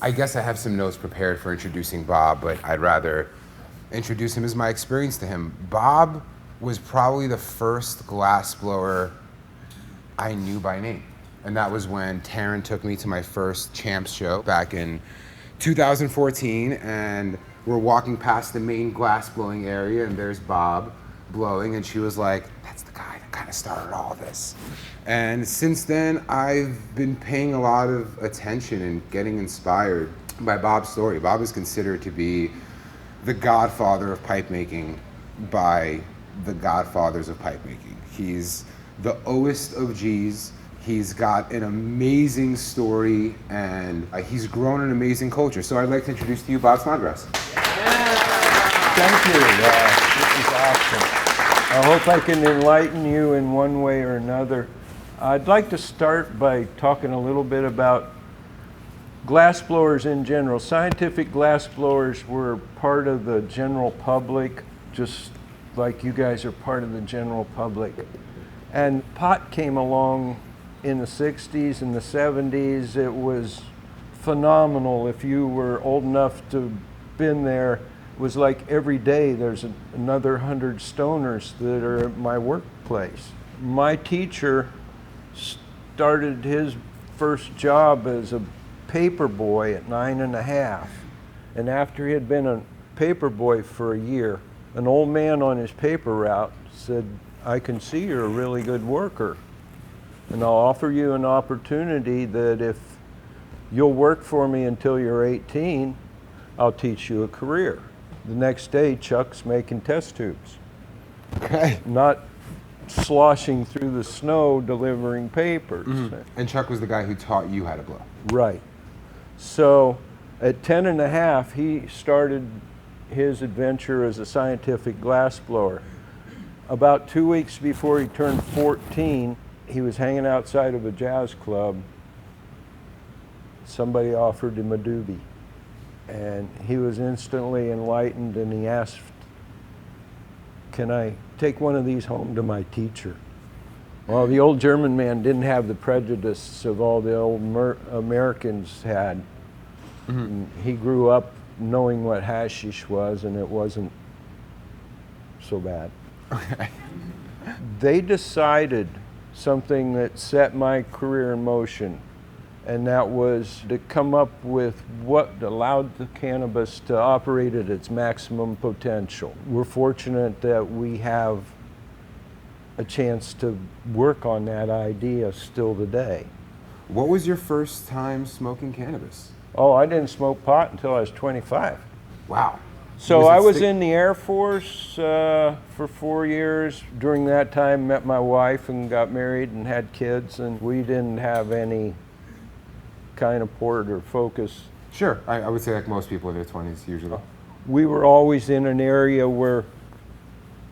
I guess I have some notes prepared for introducing Bob, but I'd rather introduce him as my experience to him. Bob was probably the first glassblower I knew by name. And that was when Taryn took me to my first Champs show back in 2014, and we're walking past the main glassblowing area, and there's Bob blowing, and she was like, that's the guy that kind of started all this. And since then, I've been paying a lot of attention and getting inspired by Bob's story. Bob is considered to be the godfather of pipe making by the godfathers of pipe making. He's the Oest of G's. He's got an amazing story, and he's grown an amazing culture. So I'd like to introduce to you Bob Snodgrass. Thank you. This is awesome. I hope I can enlighten you in one way or another. I'd like to start by talking a little bit about glassblowers in general. Scientific glassblowers were part of the general public, just like you guys are part of the general public. And pot came along in the 60s and the 70s. It was phenomenal. If you were old enough to been there, it was like every day there's another 100 stoners that are at my workplace. My teacher started his first job as a paper boy at 9.5. And after he had been a paper boy for a year, an old man on his paper route said, I can see you're a really good worker, and I'll offer you an opportunity that if you'll work for me until you're 18, I'll teach you a career. The next day, Chuck's making test tubes. Okay. Not sloshing through the snow delivering papers. Mm-hmm. And Chuck was the guy who taught you how to blow. Right. So at 10.5, he started his adventure as a scientific glassblower. About 2 weeks before he turned 14, he was hanging outside of a jazz club. Somebody offered him a doobie, and he was instantly enlightened, and he asked, can I take one of these home to my teacher? Well, the old German man didn't have the prejudice of all the old Americans had. Mm-hmm. He grew up knowing what hashish was, and it wasn't so bad. Okay. They decided something that set my career in motion, and that was to come up with what allowed the cannabis to operate at its maximum potential. We're fortunate that we have a chance to work on that idea still today. What was your first time smoking cannabis? Oh, I didn't smoke pot until I was 25. Wow. So I was in the Air Force for 4 years. During that time, met my wife and got married and had kids, and we didn't have any kind of port or focus. Sure, I would say like most people in their 20s usually. We were always in an area where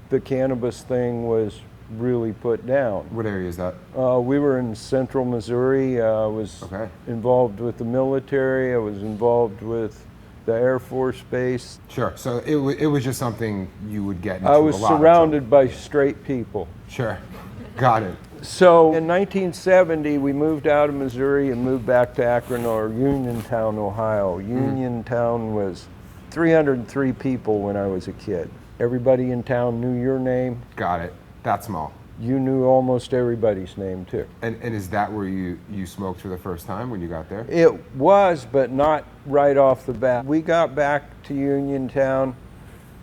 the cannabis thing was really put down. What area is that? We were in central Missouri. I was involved with the military. I was involved with the Air Force Base. Sure, so it was just something you would get into. I was surrounded by straight people. Sure, got it. So in 1970, we moved out of Missouri and moved back to Akron or Uniontown, Ohio. Uniontown was 303 people when I was a kid. Everybody in town knew your name. Got it, that small. You knew almost everybody's name too. And is that where you smoked for the first time when you got there? It was, but not right off the bat. We got back to Uniontown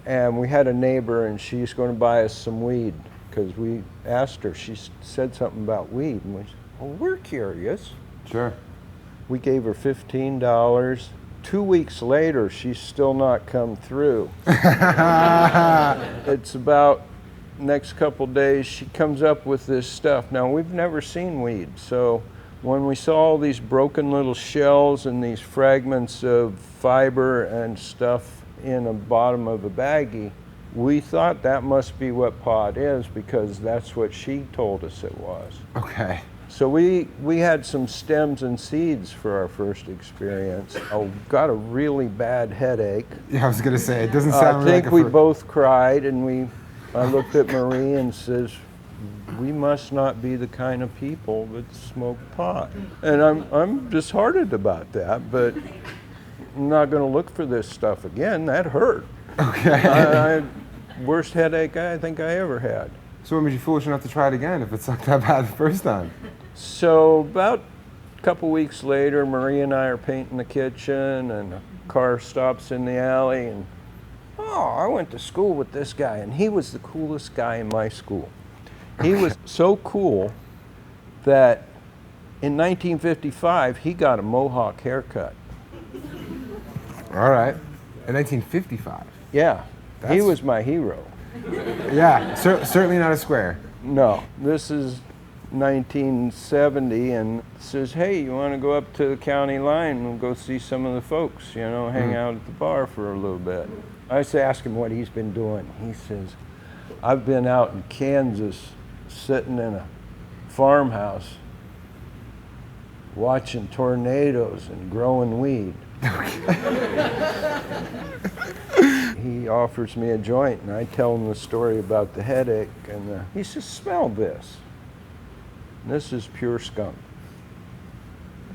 and we had a neighbor, and she's going to buy us some weed because we asked her. She said something about weed, and we said, well, we're curious. Sure. We gave her $15. 2 weeks later, she's still not come through. It's about next couple days, she comes up with this stuff. Now, we've never seen weed, so when we saw all these broken little shells and these fragments of fiber and stuff in the bottom of a baggie, we thought that must be what pot is, because that's what she told us it was. Okay. So we had some stems and seeds for our first experience. I got a really bad headache. Yeah, I was gonna say, it doesn't sound I think we both cried, and I looked at Marie and says, we must not be the kind of people that smoke pot. And I'm disheartened about that, but I'm not going to look for this stuff again. That hurt. Okay. Worst headache I think I ever had. So what made you foolish enough to try it again if it sucked that bad the first time? So about a couple weeks later, Marie and I are painting the kitchen, and a car stops in the alley, and I went to school with this guy, and he was the coolest guy in my school. He was so cool that in 1955, he got a mohawk haircut. All right. In 1955. Yeah, he That's- was my hero. Yeah, certainly not a square. No, this is 1970, and says, hey, you want to go up to the county line and go see some of the folks, hang out at the bar for a little bit. I asked him what he's been doing. He says, I've been out in Kansas sitting in a farmhouse watching tornadoes and growing weed. He offers me a joint, and I tell him the story about the headache, and he says, smell this. And this is pure skunk.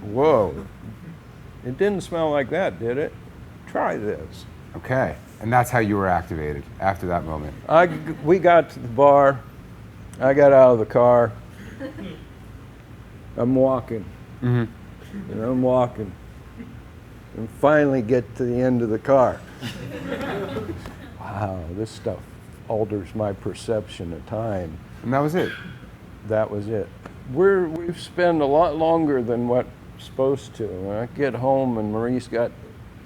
Whoa. It didn't smell like that, did it? Try this. Okay. And that's how you were activated after that moment. We got to the bar. I got out of the car. I'm walking. And I'm walking. And finally get to the end of the car. Wow, this stuff alters my perception of time. And that was it. That was it. We've spent a lot longer than what's supposed to. When I get home and Marie's got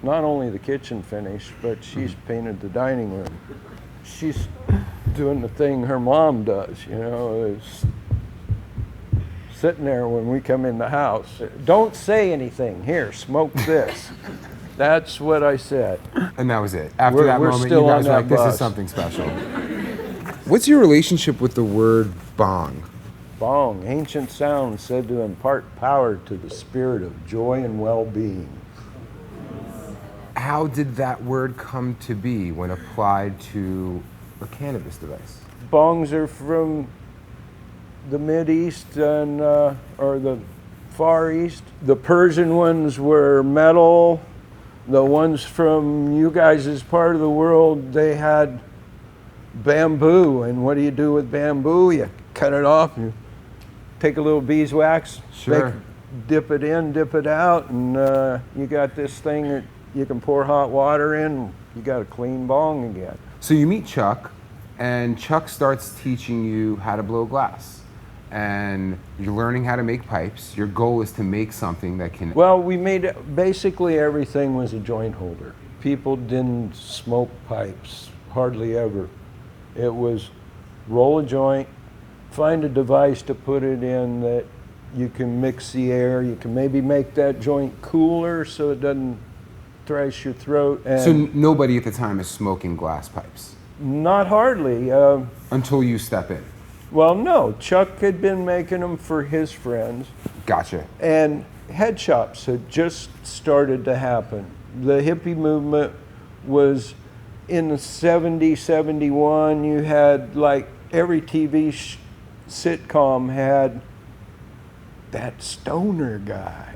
not only the kitchen finished, but she's painted the dining room. She's doing the thing her mom does, is sitting there when we come in the house. Don't say anything. Here, smoke this. That's what I said. And that was it. After that we're moment, still you guys on were that like, this bus. is something special. What's your relationship with the word bong? Bong, ancient sound said to impart power to the spirit of joy and well-being. How did that word come to be when applied to a cannabis device? Bongs are from the Mid-East and or the Far East. The Persian ones were metal. The ones from you guys' part of the world, they had bamboo. And what do you do with bamboo? You cut it off, and you take a little beeswax, Sure. dip it in, dip it out, and you got this thing that you can pour hot water in. You got a clean bong again. So you meet Chuck, and Chuck starts teaching you how to blow glass. And you're learning how to make pipes. Your goal is to make something that can... Well, we made basically everything was a joint holder. People didn't smoke pipes, hardly ever. It was roll a joint, find a device to put it in that you can mix the air. You can maybe make that joint cooler so it doesn't thrash your throat. And So nobody at the time is smoking glass pipes? not hardly. Until you step in. Well, no. Chuck had been making them for his friends. Gotcha. And head shops had just started to happen. The hippie movement was in the 70, 71. You had like every TV sitcom had that stoner guy.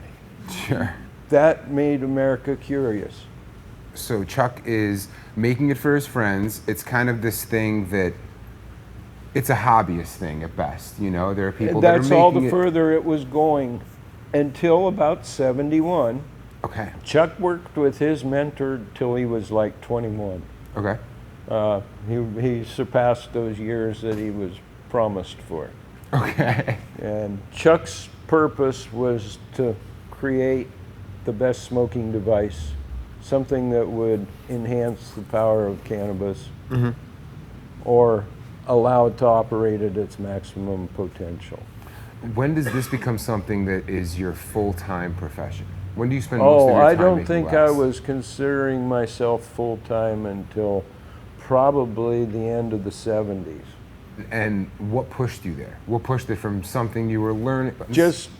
Sure. That made America curious. So Chuck is making it for his friends. It's kind of this thing that, it's a hobbyist thing at best, There are people that are That's making all the it. further it was going until about 71. Okay. Chuck worked with his mentor till he was like 21. Okay. He surpassed those years that he was promised for. Okay. And Chuck's purpose was to create the best smoking device, something that would enhance the power of cannabis or allow it to operate at its maximum potential. When does this become something that is your full-time profession? When do you spend most of your time I don't making think glass? I was considering myself full-time until probably the end of the 70s. And what pushed you there? What pushed it from something you were learning? Just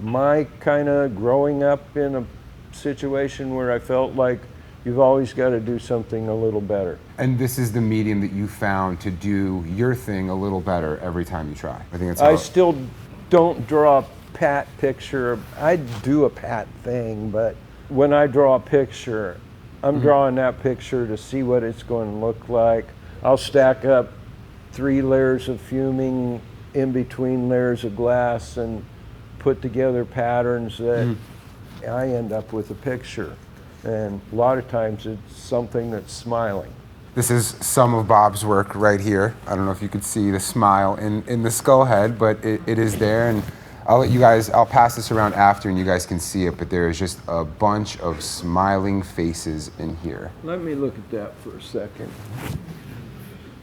my kind of growing up in a situation where I felt like you've always got to do something a little better. And this is the medium that you found to do your thing a little better every time you try. I think that's I how- still don't draw a pat picture. I do a pat thing, but when I draw a picture, I'm drawing that picture to see what it's going to look like. I'll stack up 3 layers of fuming in between layers of glass and put together patterns that I end up with a picture. And a lot of times it's something that's smiling. This is some of Bob's work right here. I don't know if you could see the smile in the skull head, but it is there. And I'll pass this around after and you guys can see it, but there is just a bunch of smiling faces in here. Let me look at that for a second.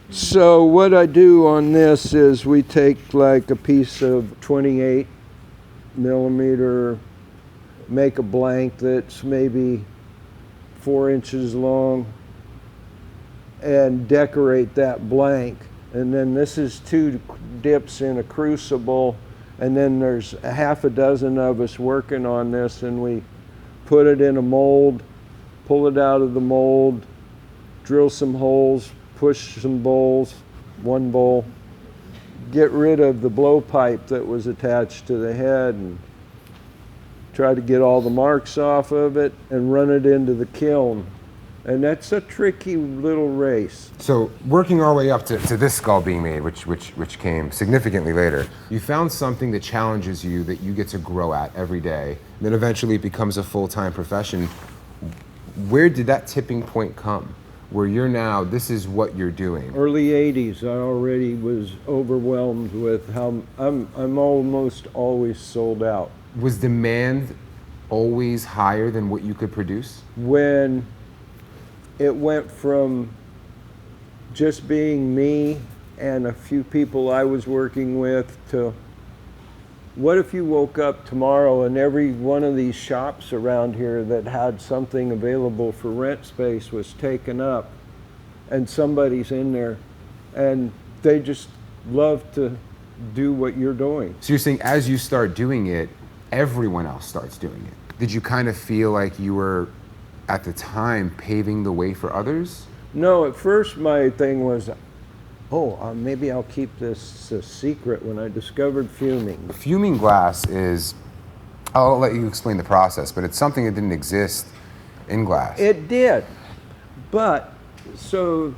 So what I do on this is we take like a piece of 28 millimeter, make a blank that's maybe 4 inches long, and decorate that blank. And then this is 2 dips in a crucible, and then there's a half a dozen of us working on this, and we put it in a mold, pull it out of the mold, drill some holes, push some bowls, 1 bowl, get rid of the blowpipe that was attached to the head, and try to get all the marks off of it and run it into the kiln. And that's a tricky little race. So working our way up to this skull being made, which came significantly later, you found something that challenges you that you get to grow at every day. And then eventually it becomes a full-time profession. Where did that tipping point come? Where you're now, this is what you're doing. Early 80s, I already was overwhelmed with how I'm almost always sold out. Was demand always higher than what you could produce? When it went from just being me and a few people I was working with to what if you woke up tomorrow and every one of these shops around here that had something available for rent space was taken up, and somebody's in there and they just love to do what you're doing. So you're saying as you start doing it, everyone else starts doing it. Did you kind of feel like you were, at the time, paving the way for others? No, at first my thing was, maybe I'll keep this a secret. When I discovered fuming. Fuming glass is, I'll let you explain the process, but it's something that didn't exist in glass. It did, but so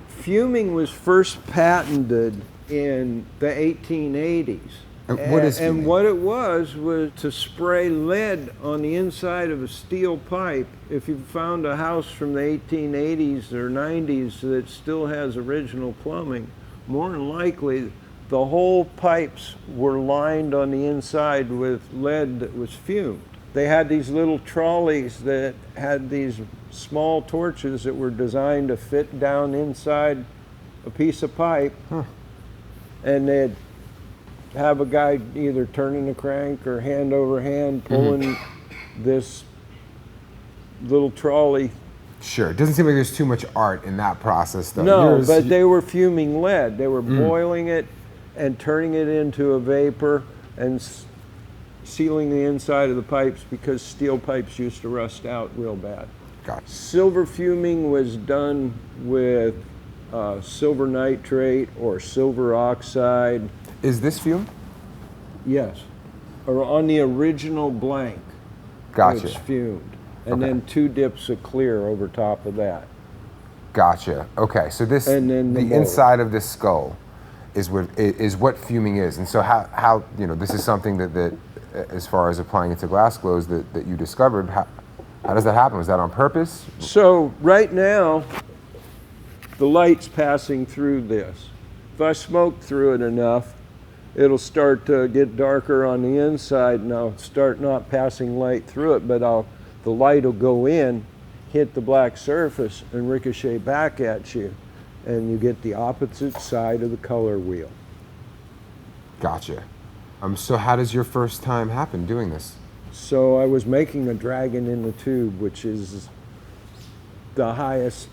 fuming was first patented in the 1880s. And what is fuming? And what it was to spray lead on the inside of a steel pipe. If you found a house from the 1880s or 90s that still has original plumbing, more than likely the whole pipes were lined on the inside with lead that was fumed. They had these little trolleys that had these small torches that were designed to fit down inside a piece of pipe, and they'd have a guy either turning the crank or hand over hand pulling this little trolley. Sure, it doesn't seem like there's too much art in that process though. No, but they were fuming lead. They were boiling it and turning it into a vapor and sealing the inside of the pipes because steel pipes used to rust out real bad. Gotcha. Silver fuming was done with silver nitrate or silver oxide. Is this fume? Yes, or on the original blank. Gotcha. It's fumed, and then 2 dips of clear over top of that. Gotcha. Okay, so this, And then the mold. inside of this skull is what fuming is, and so how this is something that as far as applying it to glass glows that you discovered. How does that happen? Was that on purpose? So right now, the light's passing through this. If I smoke through it enough, it'll start to get darker on the inside and I'll start not passing light through it, but the light will go in, hit the black surface and ricochet back at you, and you get the opposite side of the color wheel. Gotcha. So how does your first time happen doing this? So I was making a dragon in the tube, which is the highest,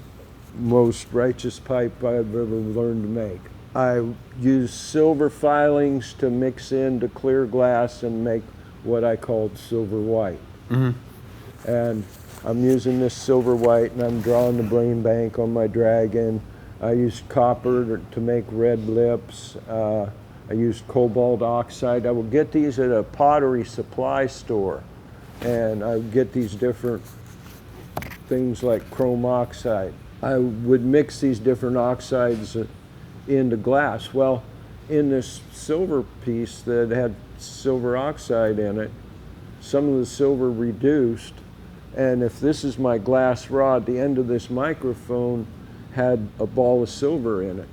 most righteous pipe I've ever learned to make. I used silver filings to mix into clear glass and make what I called silver white. And I'm using this silver white and I'm drawing the brain bank on my dragon. I used copper to make red lips. I used cobalt oxide. I will get these at a pottery supply store and I would get these different things like chrome oxide. I would mix these different oxides into glass. Well, in this silver piece that had silver oxide in it, some of the silver reduced, and if this is my glass rod, the end of this microphone had a ball of silver in it.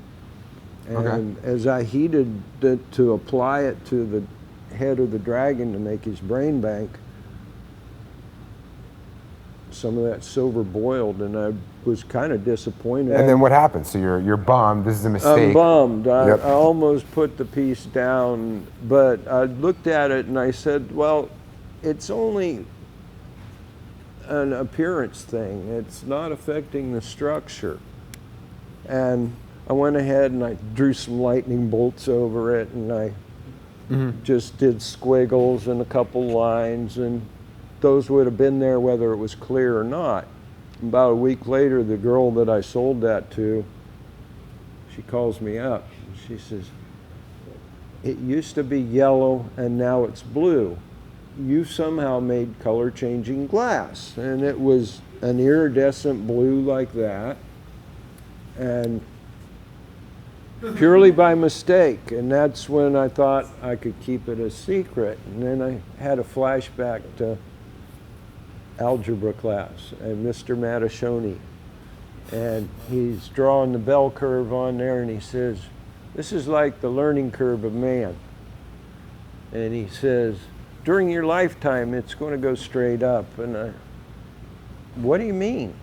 And as I heated it to apply it to the head of the dragon to make his brain bank, some of that silver boiled, and I was kind of disappointed. And then what happened? So you're bummed. This is a mistake. I'm bummed. Yep. I almost put the piece down, but I looked at it and I said, well, it's only an appearance thing. It's not affecting the structure. And I went ahead and I drew some lightning bolts over it, and I just did squiggles and a couple lines, and those would have been there whether it was clear or not. About a week later, the girl that I sold that to, she calls me up. She says, it used to be yellow and now it's blue. You somehow made color changing glass. And it was an iridescent blue like that, and purely by mistake. And that's when I thought I could keep it a secret. And then I had a flashback to algebra class and Mr. Matashoni, and he's drawing the bell curve on there, and he says, this is like the learning curve of man. And he says, during your lifetime it's going to go straight up. And I, what do you mean?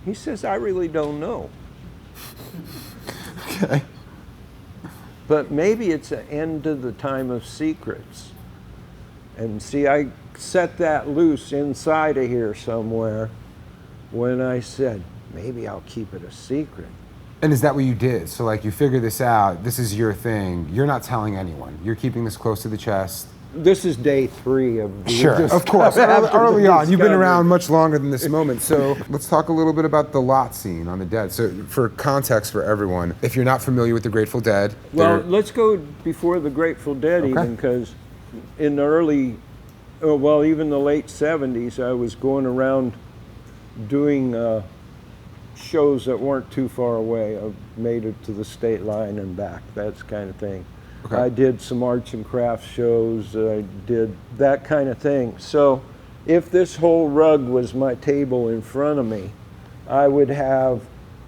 He says, I really don't know. Okay. But maybe it's an end to the time of secrets. And see, I set that loose inside of here somewhere when I said, maybe I'll keep it a secret. And is that what you did? So like you figured this out, this is your thing, you're not telling anyone. You're keeping this close to the chest. This is day 3 of the Sure, of course, early on. You've been around much longer than this moment. So let's talk a little bit about the lot scene on the Dead. So for context for everyone, if you're not familiar with the Grateful Dead. Well, let's go before the Grateful Dead even, because in the early, well, even the late 70s, I was going around doing shows that weren't too far away. I made it to the state line and back, that kind of thing. Okay. I did some arts and crafts shows, I did that kind of thing. So if this whole rug was my table in front of me, I would have,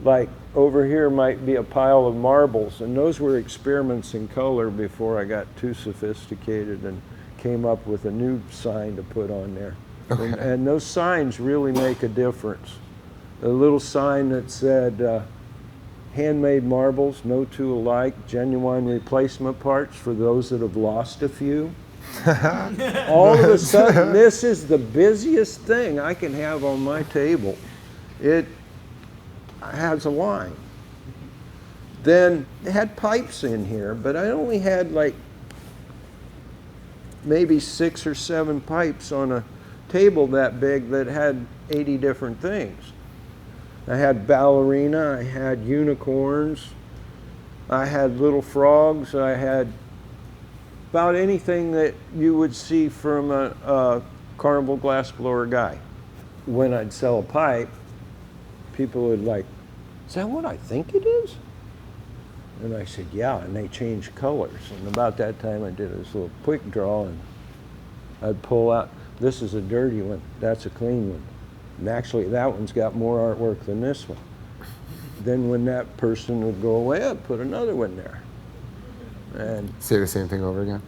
like, over here might be a pile of marbles, and those were experiments in color before I got too sophisticated and came up with a new sign to put on there. Okay. And those signs really make a difference. A little sign that said, handmade marbles, no two alike, genuine replacement parts for those that have lost a few. All of a sudden, this is the busiest thing I can have on my table. It has a line. Then it had pipes in here, but I only had like maybe 6 or 7 pipes on a table that big that had 80 different things. I had ballerina, I had unicorns, I had little frogs, I had about anything that you would see from a carnival glassblower guy. When I'd sell a pipe, people would like, is that what I think it is? And I said, yeah, and they changed colors. And about that time I did this little quick draw, and I'd pull out, this is a dirty one, that's a clean one. And actually, that one's got more artwork than this one. Then when that person would go away, I'd put another one there. And say the same thing over again?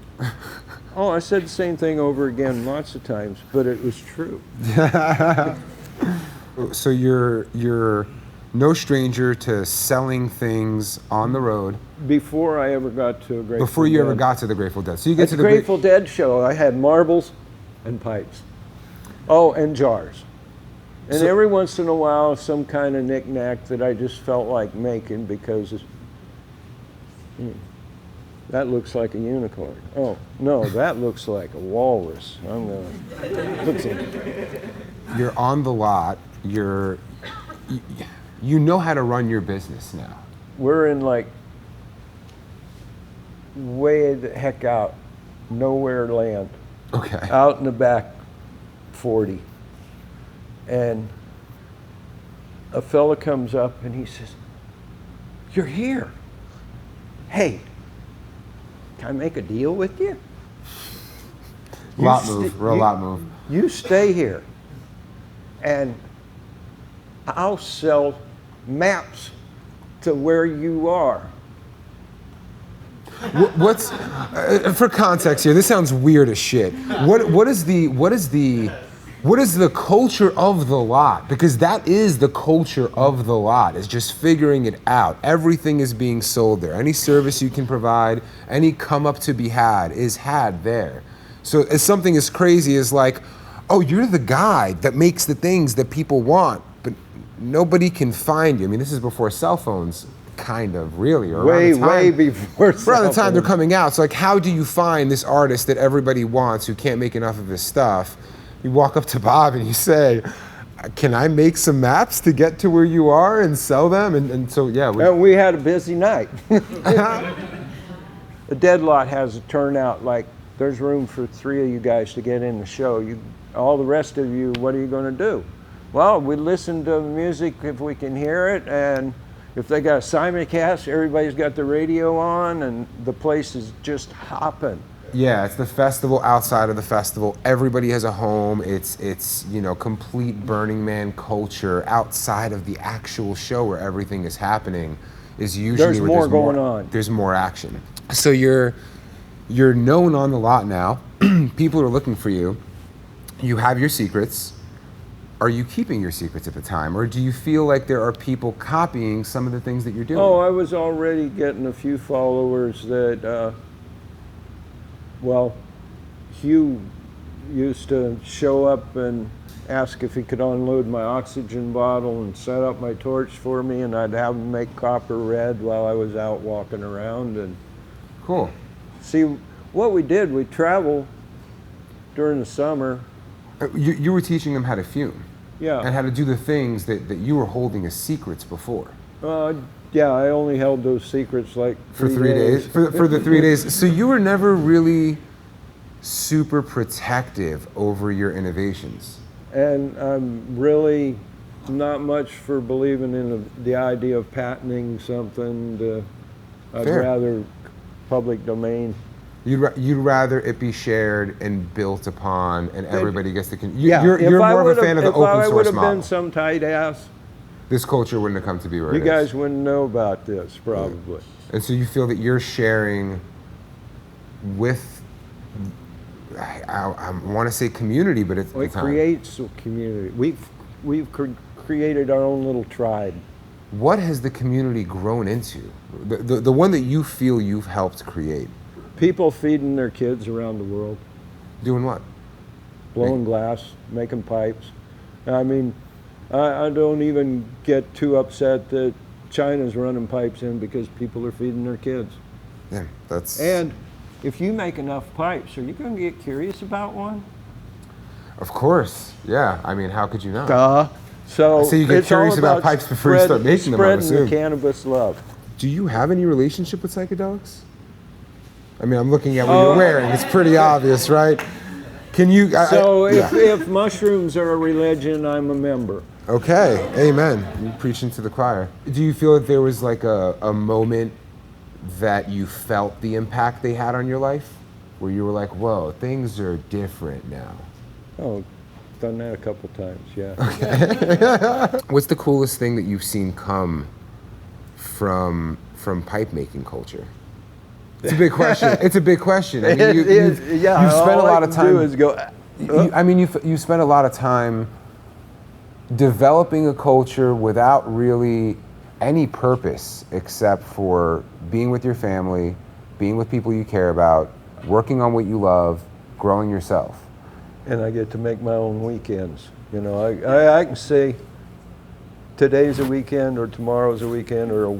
Oh, I said the same thing over again lots of times, but it was true. So you're no stranger to selling things on the road. Before I ever got to a Grateful Dead. Before you ever got to the Grateful Dead. So you get to the Grateful Dead show, I had marbles and pipes. Oh, and jars. And so, every once in a while, some kind of knick-knack that I just felt like making because that looks like a unicorn. Oh, no, that looks like a walrus. I'm going to put some. You're on the lot. You know how to run your business now. We're in like way the heck out, nowhere land. Okay. Out in the back 40. And a fella comes up and he says, "You're here. Hey, can I make a deal with you? Lot move. You stay here and I'll sell maps to where you are." What's for context here? This sounds weird as shit. What is the culture of the lot? Because that is the culture of the lot. Is just figuring it out. Everything is being sold there. Any service you can provide, any come up to be had is had there. So as something as crazy as like, oh, you're the guy that makes the things that people want, but nobody can find you. I mean, this is before cell phones. Kind of, really, or way before. Around the time they're coming out. So, like, how do you find this artist that everybody wants who can't make enough of his stuff? You walk up to Bob and you say, "Can I make some maps to get to where you are and sell them?" And so, yeah. We had a busy night. The Dead Lot has a turnout, like, there's room for 3 of you guys to get in the show. All the rest of you, what are you going to do? Well, we listen to the music if we can hear it, and if they got a simulcast, everybody's got the radio on, and the place is just hopping. Yeah, it's the festival outside of the festival. Everybody has a home. It's complete Burning Man culture outside of the actual show where everything is happening. Is usually there's more going on. There's more action. So you're known on the lot now. People are looking for you. You have your secrets. Are you keeping your secrets at the time, or do you feel like there are people copying some of the things that you're doing? Oh, I was already getting a few followers that, Hugh used to show up and ask if he could unload my oxygen bottle and set up my torch for me, and I'd have him make copper red while I was out walking around. And cool. See, what we did, we traveled during the summer. You were teaching them how to fume. Yeah. And how to do the things that you were holding as secrets before. Yeah, I only held those secrets like for 3 days. For the 3 days. So you were never really super protective over your innovations. And I'm really not much for believing in the idea of patenting something. I'd rather public domain. You'd rather it be shared and built upon, and everybody gets to. Yeah, you're more of a fan of the open source model. If I would have been some tight ass, this culture wouldn't have come to be where you it guys is. wouldn't know about this probably. And so you feel that you're sharing with, I want to say community, but it's it creates a community. We've created our own little tribe. What has the community grown into? The one that you feel you've helped create. People feeding their kids around the world. Doing what? Blowing glass, making pipes. I mean, I don't even get too upset that China's running pipes in because people are feeding their kids. Yeah, that's... And if you make enough pipes, are you going to get curious about one? Of course, yeah. I mean, how could you not? So you get curious about pipes before you start making them, I would spreading assume. the cannabis love. Do you have any relationship with psychedelics? I mean, I'm looking at what you're wearing. It's pretty obvious, right? Can you... if mushrooms are a religion, I'm a member. Okay, amen. You're preaching to the choir. Do you feel that there was like a moment that you felt the impact they had on your life? Where you were like, whoa, things are different now? Oh, done that a couple times, yeah. Okay. What's the coolest thing that you've seen come from pipe making culture? It's a big question. It's a big question. I mean, you've spent a lot of time. You spent a lot of time developing a culture without really any purpose except for being with your family, being with people you care about, working on what you love, growing yourself. And I get to make my own weekends. You know, I can say today's a weekend or tomorrow's a weekend or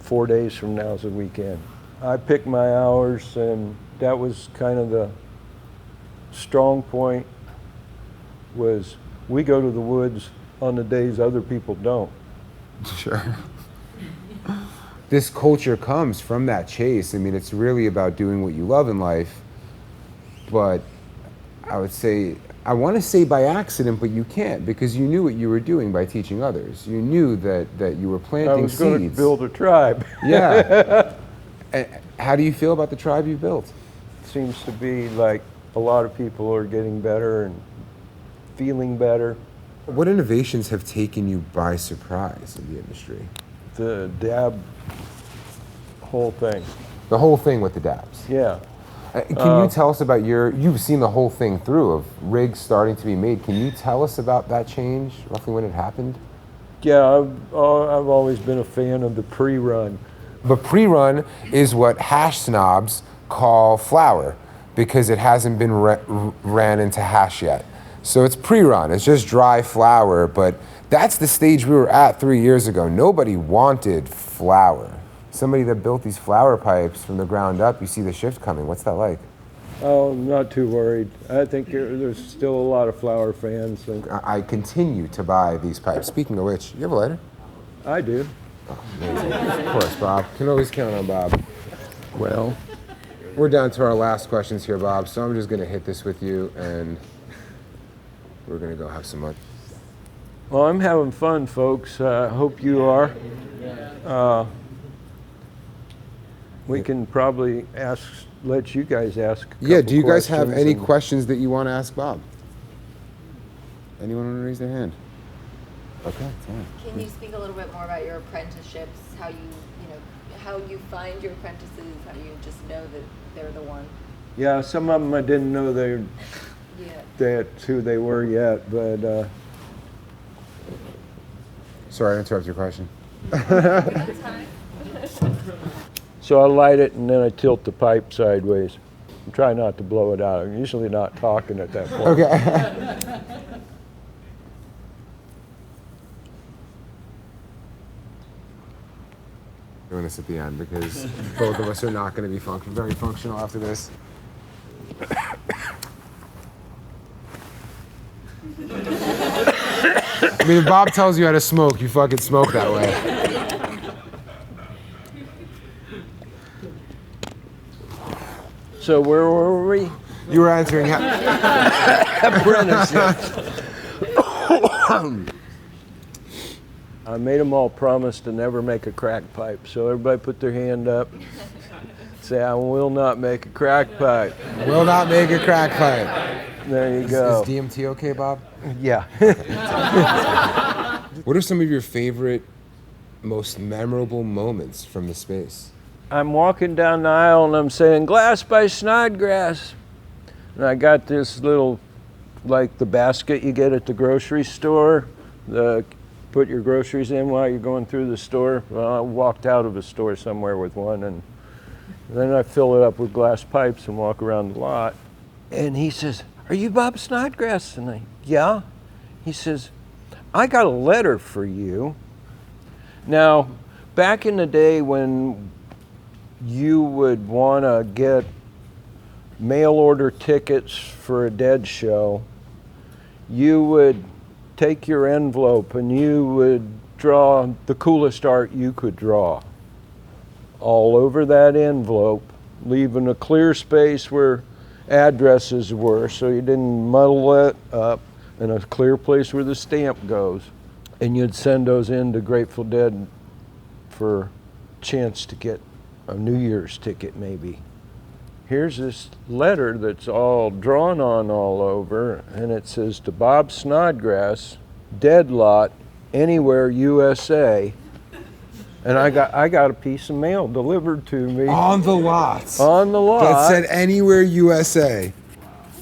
4 days from now is a weekend. I pick my hours, and that was kind of the strong point, was we go to the woods on the days other people don't. Sure. This culture comes from that chase. I mean, it's really about doing what you love in life, but I would say, I want to say by accident, but you can't, because you knew what you were doing by teaching others. You knew that you were planting I was going to seeds. build a tribe. Yeah. How do you feel about the tribe you've built? Seems to be like a lot of people are getting better and feeling better. What innovations have taken you by surprise in the industry? The dab whole thing. The whole thing with the dabs. Yeah. Can you tell us about you've seen the whole thing through of rigs starting to be made. Can you tell us about that change, roughly when it happened? Yeah, I've always been a fan of the pre-run. The pre-run is what hash snobs call flour, because it hasn't been ran into hash yet. So it's pre-run, it's just dry flour, but that's the stage we were at 3 years ago. Nobody wanted flour. Somebody that built these flower pipes from the ground up, you see the shift coming. What's that like? Oh, I'm not too worried. I think there's still a lot of flower fans. I continue to buy these pipes. Speaking of which, you have a lighter? I do. Oh, amazing. Of course, Bob. Can always count on Bob. Well, we're down to our last questions here, Bob, so I'm just going to hit this with you, and we're going to go have some lunch. Well, I'm having fun, folks. Hope you are. We can probably let you guys ask. Yeah, do you guys have any and questions that you want to ask Bob? Anyone want to raise their hand? Okay, fine. Can you speak a little bit more about your apprenticeships? How how you find your apprentices? How you just know that they're the one? Yeah, some of them I didn't know that's who they were yet, but. Sorry, I interrupted your question. That's fine. So I light it and then I tilt the pipe sideways. I'm trying not to blow it out. I'm usually not talking at that point. Okay. Doing this at the end because both of us are not going to be very functional after this. I mean, if Bob tells you how to smoke, you fucking smoke that way. So where were we? You were answering Apprenticeships. I made them all promise to never make a crack pipe. So everybody put their hand up. Say, I will not make a crack pipe. Will not make a crack pipe. There you go. Is DMT okay, Bob? Yeah. What are some of your favorite, most memorable moments from the space? I'm walking down the aisle and I'm saying, Glass by Snodgrass. And I got this little, like the basket you get at the grocery store, put your groceries in while you're going through the store. Well, I walked out of a store somewhere with one, and then I fill it up with glass pipes and walk around the lot. And he says, are you Bob Snodgrass? And yeah. He says, I got a letter for you. Now, back in the day when you would want to get mail order tickets for a Dead show, you would take your envelope and you would draw the coolest art you could draw all over that envelope, leaving a clear space where addresses were so you didn't muddle it up, and a clear place where the stamp goes. And you'd send those in to Grateful Dead for a chance to get a New Year's ticket maybe. Here's this letter that's all drawn on all over, and it says, to Bob Snodgrass, Dead Lot, Anywhere, USA. And I got a piece of mail delivered to me. On the lot. On the lot. That said Anywhere, USA.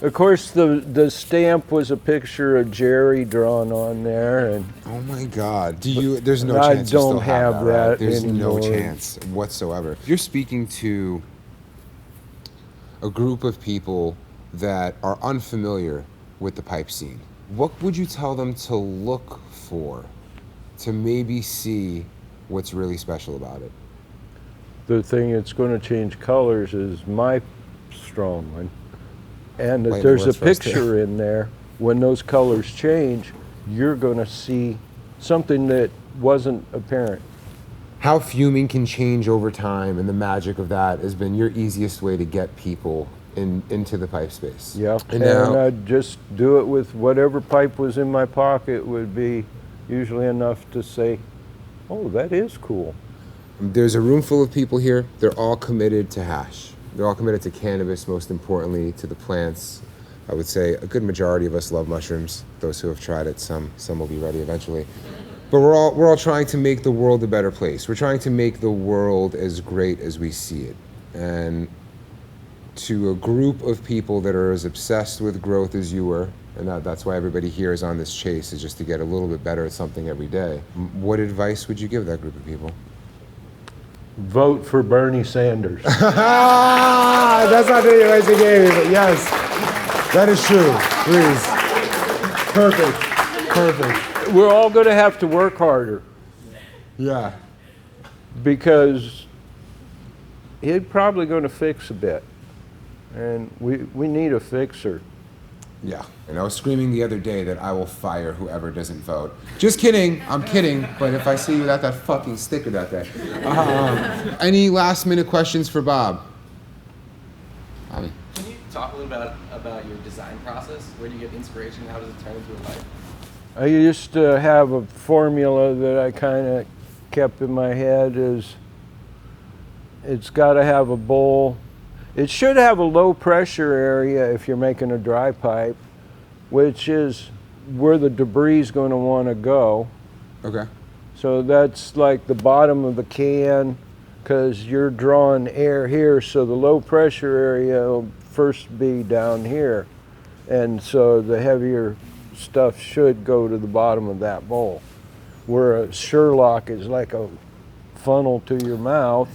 Of course, the stamp was a picture of Jerry drawn on there, and oh my God! There's no I chance you don't still have that. Right? There's anymore. no chance whatsoever. You're speaking to a group of people that are unfamiliar with the pipe scene. What would you tell them to look for to maybe see what's really special about it? The thing that's going to change colors is my strong one. And if there's a picture in there, when those colors change, you're going to see something that wasn't apparent. How fuming can change over time, and the magic of that has been your easiest way to get people into the pipe space. Yeah, And and now, I'd just do it with whatever pipe was in my pocket would be usually enough to say, oh, that is cool. there's a room full of people here. They're all committed to hash. They're all committed to cannabis, most importantly, to the plants. I would say a good majority of us love mushrooms. Those who have tried it, some will be ready eventually. But we're all trying to make the world a better place. We're trying to make the world as great as we see it. And to a group of people that are as obsessed with growth as you were, and that's why everybody here is on this chase, is just to get a little bit better at something every day. What advice would you give that group of people? Vote for Bernie Sanders. That's not the advice you gave me, but yes, that is true. Please. Perfect. We're all going to have to work harder Yeah. because he's probably going to fix a bit. And we need a fixer. Yeah. And I was screaming the other day that I will fire whoever doesn't vote. Just kidding. I'm kidding. But if I see you without that fucking sticker that day. Any last minute questions for Bob? Can you talk a little bit about your design process? Where do you get inspiration? How does it turn into a pipe? I used to have a formula that I kind of kept in my head is it's got to have a bowl. It should have a low pressure area if you're making a dry pipe, which is where the debris is going to want to go. Okay. So that's like the bottom of the can because you're drawing air here, so the low pressure area will first be down here. And so the heavier stuff should go to the bottom of that bowl. Where a Sherlock is like a funnel to your mouth.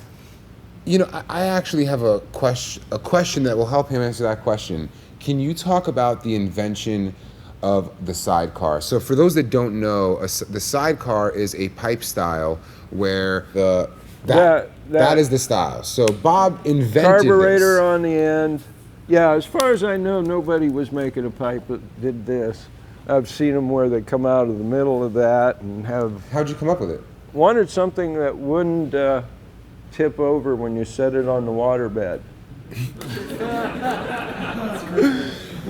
You know, I actually have a question that will help him answer that question. Can you talk about the invention of the Sidecar? So for those that don't know, the Sidecar is a pipe style where that is the style. So Bob invented carburetor this. on the end. Yeah, as far as I know, nobody was making a pipe that did this. I've seen them where they come out of the middle of that and have... How'd you come up with it? Wanted something that wouldn't tip over when you set it on the waterbed.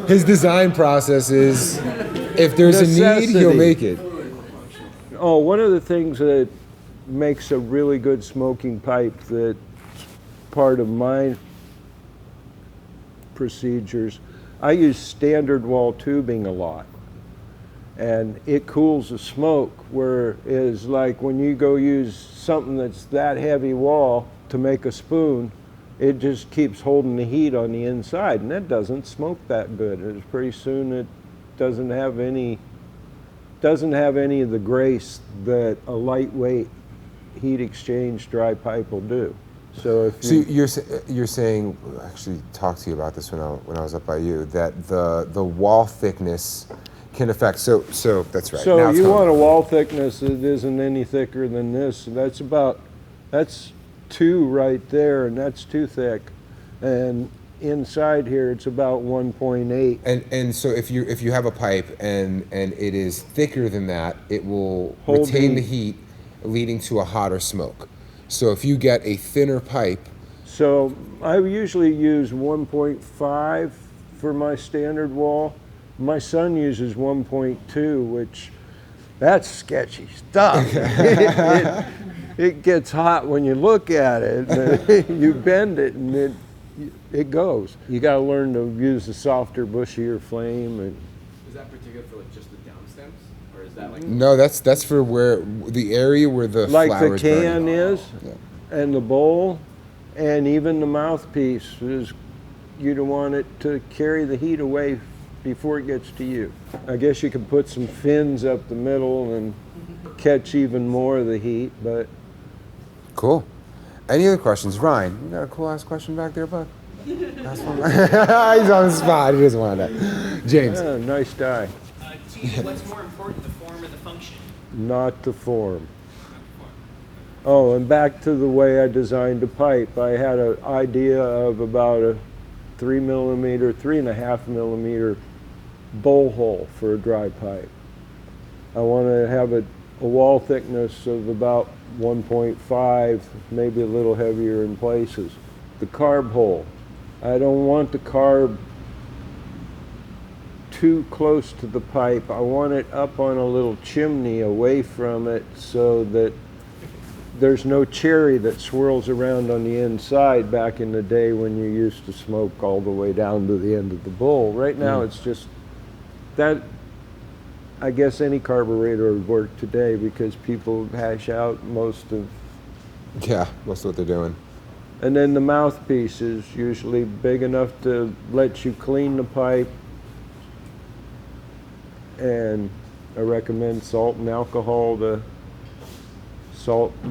His design process is, if there's a need, he'll make it. Oh, one of the things that makes a really good smoking pipe that's part of my procedures, I use standard wall tubing a lot. And it cools the smoke, whereas like when you go use something that's that heavy wall to make a spoon, it just keeps holding the heat on the inside, and that doesn't smoke that good. It's pretty soon it doesn't have any of the grace that a lightweight heat exchange dry pipe will do. So if you're saying, I actually talked to you about this when I was up by you, that the wall thickness can affect. So that's right. So you want a wall thickness that isn't any thicker than this. That's 2 right there, and that's too thick. And inside here, it's about 1.8. And so if you have a pipe and it is thicker than that, it will Hold retain the- the heat, leading to a hotter smoke. So if you get a thinner pipe, So I usually use 1.5 for my standard wall. My son uses 1.2, which that's sketchy stuff. It gets hot when you look at it. You bend it and it goes. You got to learn to use a softer, bushier flame. And Is that particular for like just the down stems, or is that like? no, that's for where the area where the like the flower's can burning. is, Yeah. and the bowl, and even the mouthpiece is, you don't want it to carry the heat away before it gets to you. I guess you could put some fins up the middle and catch even more of the heat, but Cool. Any other questions? Ryan, you got a cool ass question back there, bud? Last one. He's on the spot. He doesn't want that. James. yeah, nice die. To you, what's more important, the form or the function? Not the form. Oh, and back to the way I designed the pipe. I had an idea of about a 3.5 millimeter bowl hole for a dry pipe. I want to have a wall thickness of about 1.5, maybe a little heavier in places. The carb hole I don't want the carb too close to the pipe. I want it up on a little chimney away from it so that there's no cherry that swirls around on the inside back in the day when you used to smoke all the way down to the end of the bowl. Right now it's just that. I guess any carburetor would work today because people hash out most of. Yeah, that's what they're doing. And then the mouthpiece is usually big enough to let you clean the pipe. And I recommend salt and alcohol to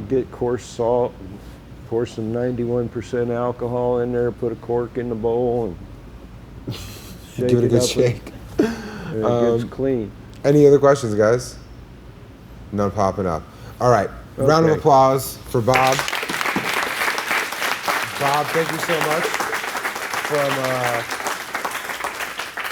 get coarse salt, pour some 91% alcohol in there, put a cork in the bowl, and shake Give it a good up shake. and it gets clean. Any other questions, guys? None popping up. All right, round of Okay. applause for Bob. Bob, thank you so much.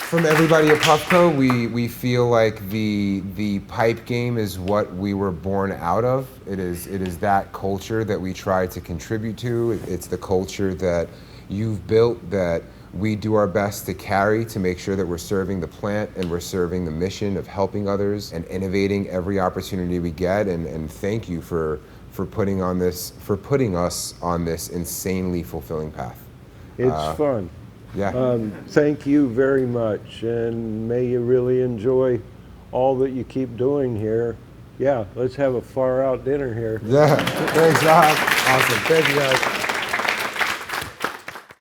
From everybody at Puffco, we feel like the pipe game is what we were born out of. It is that culture that we try to contribute to. It's the culture that you've built that we do our best to carry to make sure that we're serving the plant and we're serving the mission of helping others and innovating every opportunity we get. And thank you for putting us on this insanely fulfilling path. It's fun. Yeah. Thank you very much, and may you really enjoy all that you keep doing here. Yeah, let's have a far out dinner here. Yeah. Thanks, Rob. Awesome. Thank you, guys.